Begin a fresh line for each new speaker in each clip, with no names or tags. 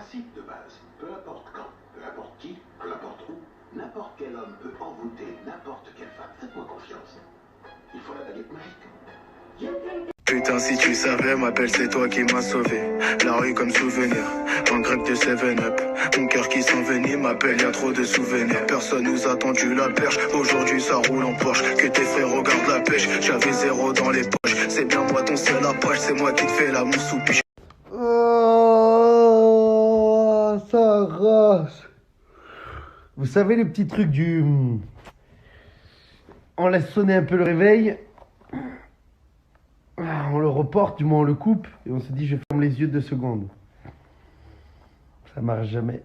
principe de base. Peu importe quand, peu importe qui, peu importe où, n'importe quel homme peut envoûter n'importe quelle femme. Faites-moi confiance. Il faut la baguette magique.
Putain, si tu savais, m'appelle, c'est toi qui m'as sauvé. La rue comme souvenir, dans le grec de 7-Up. Mon cœur qui s'envenime, m'appelle, y'a trop de souvenirs. Personne nous a tendu la perche, aujourd'hui ça roule en Porsche. Que tes frères regardent la pêche, j'avais 0 dans les poches. C'est bien moi ton seul approche, c'est moi qui te fais la mousse ou piche.
Oh, ça rase. Vous savez les petits trucs du... On laisse sonner un peu le réveil. On le reporte, du moins on le coupe. Et on se dit je ferme les yeux 2 secondes. Ça marche jamais.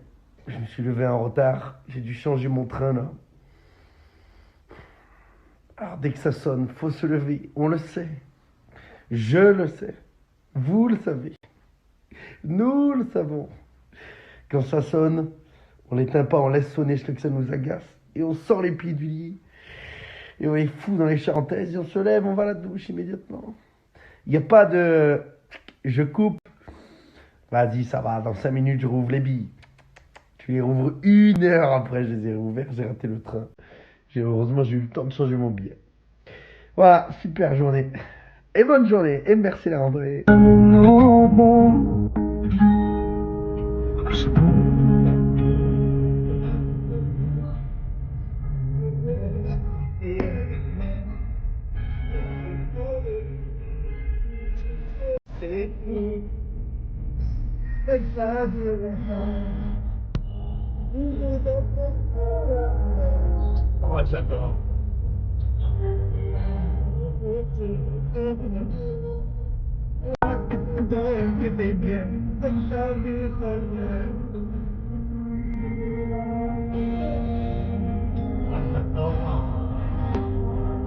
Je me suis levé en retard. J'ai dû changer mon train là. Alors dès que ça sonne, faut se lever. On le sait. Je le sais. Vous le savez. Nous le savons. Quand ça sonne, on n'éteint pas, on laisse sonner jusqu'à que ça nous agace. Et on sort les pieds du lit. Et on est fou dans les charentaises. Et on se lève, on va à la douche immédiatement. Il n'y a pas de... Je coupe. Vas-y, ça va. Dans 5 minutes, je rouvre les billes. Je les rouvre 1 heure après. Je les ai rouverts. J'ai raté le train. Heureusement, j'ai eu le temps de changer mon billet. Voilà, super journée. Et bonne journée. Et merci la rentrée. Oh, j'adore.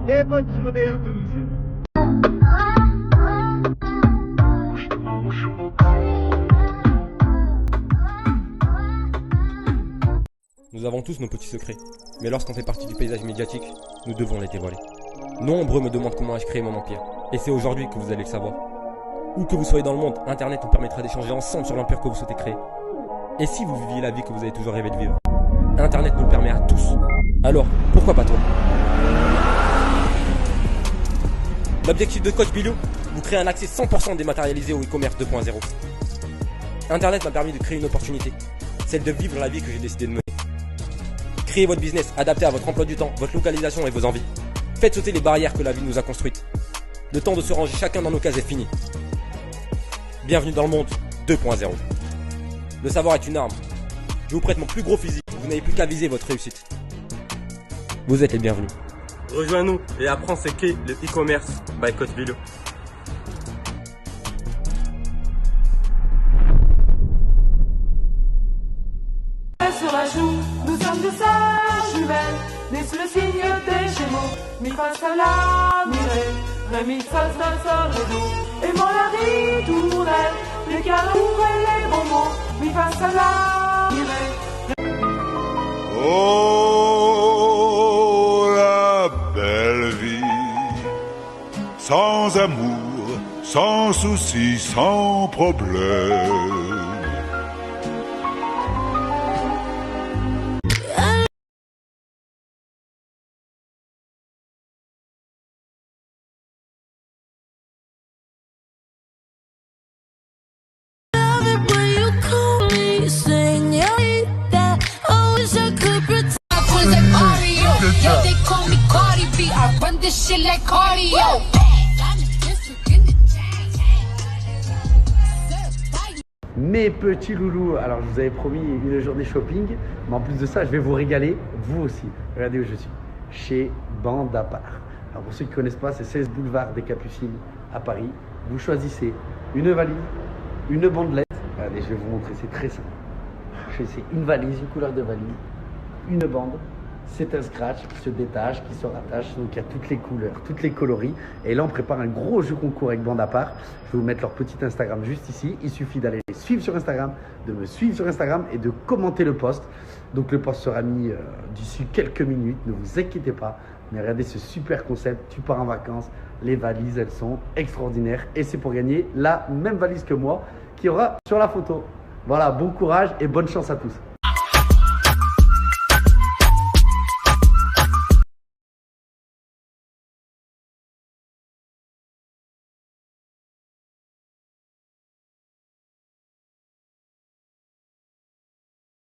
Et bonne journée à tous.
Nous avons tous nos petits secrets, mais lorsqu'on fait partie du paysage médiatique, nous devons les dévoiler. Nombreux me demandent comment ai-je créé mon empire, et c'est aujourd'hui que vous allez le savoir. Où que vous soyez dans le monde, Internet nous permettra d'échanger ensemble sur l'empire que vous souhaitez créer. Et si vous viviez la vie que vous avez toujours rêvé de vivre? Internet nous le permet à tous. Alors, pourquoi pas toi? L'objectif de Coach Bilou, vous créer un accès 100% dématérialisé au e-commerce 2.0. Internet m'a permis de créer une opportunité, celle de vivre la vie que j'ai décidé de mener. Créez votre business adapté à votre emploi du temps, votre localisation et vos envies. Faites sauter les barrières que la vie nous a construites. Le temps de se ranger chacun dans nos cases est fini. Bienvenue dans le monde 2.0. Le savoir est une arme. Je vous prête mon plus gros fusil. Vous n'avez plus qu'à viser votre réussite. Vous êtes les bienvenus.
Rejoins-nous et apprends ce qu'est le e-commerce by Coach Bilou.
Sur la joue, nous sommes des sœurs jumelles, nées sous le signe des Gémeaux. Mi fa sol la mi ré mi sol sol sol ré do. Aimons la ritournelle, les calembours et les bonbons. Mi fa sol la mi ré.
Oh, la belle vie, sans amour, sans soucis, sans problème.
Mes petits loulous, alors je vous avais promis une journée shopping, mais en plus de ça, je vais vous régaler, vous aussi. Regardez où je suis, chez Bandapart. Alors pour ceux qui ne connaissent pas, c'est 16 boulevard des Capucines à Paris. Vous choisissez une valise, une bandelette. Regardez, je vais vous montrer, c'est très simple. Choisissez une valise, une couleur de valise, une bande. C'est un scratch qui se détache, qui se rattache, donc il y a toutes les couleurs, toutes les coloris. Et là, on prépare un gros jeu concours avec Bandapart. Je vais vous mettre leur petit Instagram juste ici. Il suffit d'aller les suivre sur Instagram, de me suivre sur Instagram et de commenter le post. Donc le post sera mis d'ici quelques minutes, ne vous inquiétez pas. Mais regardez ce super concept, tu pars en vacances, les valises, elles sont extraordinaires. Et c'est pour gagner la même valise que moi qui aura sur la photo. Voilà, bon courage et bonne chance à tous.